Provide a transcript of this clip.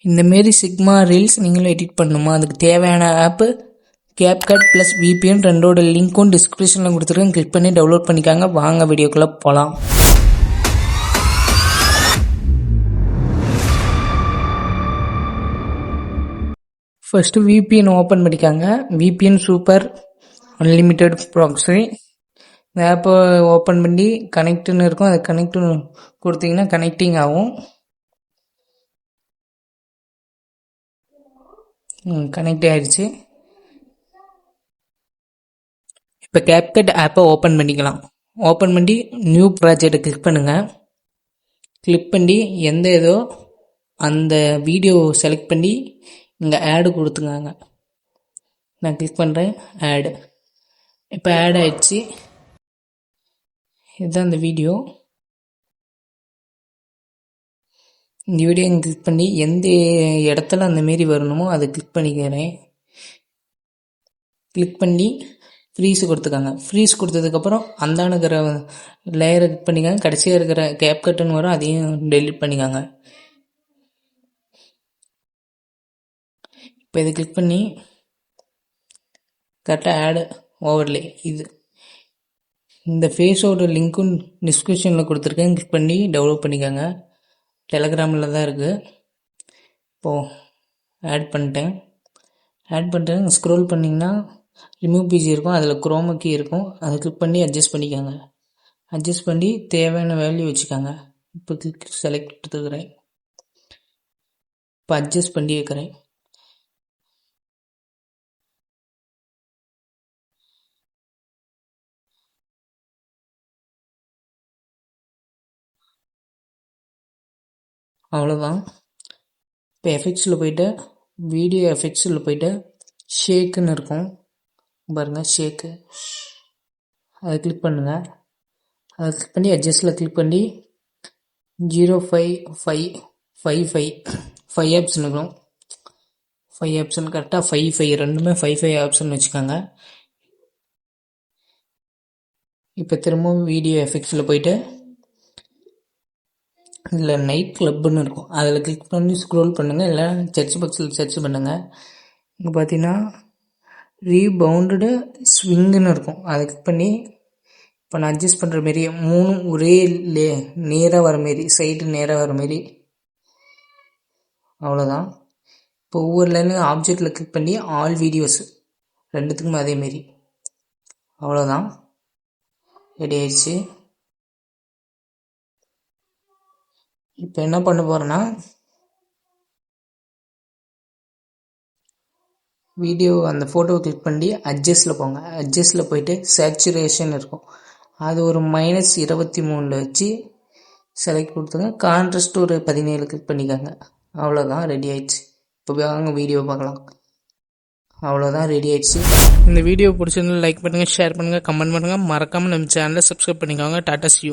இந்தமாரி sigma reels நீங்களும் edit பண்ணணுமா? அதுக்கு தேவையான ஆப்பு CapCut ப்ளஸ் VPN ரெண்டோட லிங்க்கும் டிஸ்கிரிப்ஷனில் கொடுத்துருக்கேன். கிளிக் பண்ணி டவுன்லோட் பண்ணிக்காங்க. வாங்க வீடியோக்குள்ளே போகலாம். ஃபஸ்ட்டு VPN ஓப்பன் பண்ணிக்காங்க. VPN super unlimited proxy. இந்த ஆப்பை ஓப்பன் பண்ணி கனெக்ட்னு இருக்கும், அது கனெக்ட் கொடுத்தீங்கன்னா கனெக்டிங் ஆகும். கனெக்ட் ஆயிடுச்சு. இப்போ CapCut ஆப்பை ஓப்பன் பண்ணிக்கலாம். ஓப்பன் பண்ணி நியூ ப்ராஜெக்டை கிளிக் பண்ணுங்கள். கிளிக் பண்ணி எந்த ஏதோ அந்த வீடியோ செலக்ட் பண்ணி இங்கே ஆடு கொடுத்துங்க. நான் கிளிக் பண்ணுறேன் ஆடு. இப்போ ஆட் ஆயிடுச்சு. இதுதான் இந்த வீடியோ. இந்த வீடியோ கிளிக் பண்ணி எந்த இடத்துல அந்தமாரி வரணுமோ அதை கிளிக் பண்ணிக்கிறேன். கிளிக் பண்ணி ஃப்ரீஸ் கொடுத்துக்காங்க. ஃப்ரீஸ் கொடுத்ததுக்கப்புறம் அந்தாண்ட இருக்கிற லேயரை கிளிக் பண்ணிக்காங்க. கடைசியாக இருக்கிற CapCutன்னு வரும், அதையும் டெலிட் பண்ணிக்காங்க. இப்போ இதை கிளிக் பண்ணி கரெக்டாக ஆடு ஓவர்லே இது இந்த ஃபேஸோட லிங்க்கும் டிஸ்கிரிப்ஷனில் கொடுத்துருக்கேன். கிளிக் பண்ணி டவுன்லோட் பண்ணிக்காங்க. டெலகிராமில் தான் இருக்குது. இப்போது ஆட் பண்ணிட்டேன். ஸ்க்ரோல் பண்ணிங்கன்னா ரிமூவ் பிஜி இருக்கும், அதில் குரோமா கீ இருக்கும், அதை கிளிக் பண்ணி அட்ஜஸ்ட் பண்ணிக்காங்க. அட்ஜஸ்ட் பண்ணி தேவையான வேல்யூ வச்சுக்காங்க. இப்போ கிளிக் செலக்ட் எடுத்துக்கிறேன். இப்போ அட்ஜஸ்ட் பண்ணி வைக்கிறேன். அவ்வளோதான். இப்போ எஃபெக்ட்ஸில் போய்ட்டு வீடியோ எஃபெக்ட்ஸில் போய்ட்டு ஷேக்குன்னு இருக்கும் பாருங்கள், ஷேக்கு அதை கிளிக் பண்ணுங்கள். அதை கிளிக் பண்ணி அட்ஜஸ்டில் கிளிக் பண்ணி 0.555 ஆப்ஷன் இருக்கும். 5 ஆப்ஷன் கரெக்டாக 5 ரெண்டுமே 5 ஆப்ஷன் வச்சுக்கோங்க. இப்போ திரும்பவும் வீடியோ எஃபெக்ட்ஸில் போய்ட்டு இதில் நைட் கிளப்புன்னு இருக்கும், அதில் கிளிக் பண்ணி ஸ்க்ரோல் பண்ணுங்கள். இல்லை சர்ச் பாக்ஸில் சர்ச் பண்ணுங்கள். இங்கே பார்த்தீங்கன்னா ரீபவுண்டடு ஸ்விங்குன்னு இருக்கும், அதை கிளிக் பண்ணி இப்போ நான் அட்ஜஸ்ட் பண்ணுற மாரி 3 ஒரே நேராக வர மாரி, சைடு நேராக வர மாரி. அவ்வளோதான். இப்போ ஒவ்வொரு லைனும் ஆப்ஜெக்டில் கிளிக் பண்ணி ஆல் வீடியோஸ் ரெண்டுத்துக்குமே அதேமாரி. அவ்வளோதான், ரெடி ஆயிடுச்சு. இப்போ என்ன பண்ண போகிறேன்னா வீடியோ அந்த ஃபோட்டோவை கிளிக் பண்ணி அட்ஜஸ்டில் போங்க. அட்ஜஸ்டில் போயிட்டு சேச்சுரேஷன் இருக்கும், அது ஒரு -23 வச்சு செலக்ட் கொடுத்துங்க. கான்ட்ராஸ்ட் ஒரு 17 கிளிக் பண்ணிக்கோங்க. அவ்வளோதான், ரெடி ஆயிடுச்சு. இப்போ வாங்க வீடியோ பார்க்கலாம். அவ்வளோதான், ரெடி ஆயிடுச்சு. இந்த வீடியோ பிடிச்சிருந்தா லைக் பண்ணுங்கள், ஷேர் பண்ணுங்கள், கமெண்ட் பண்ணுங்கள். மறக்காமல் நம்ம சேனலை சப்ஸ்கிரைப் பண்ணிக்கோங்க. Tata C you.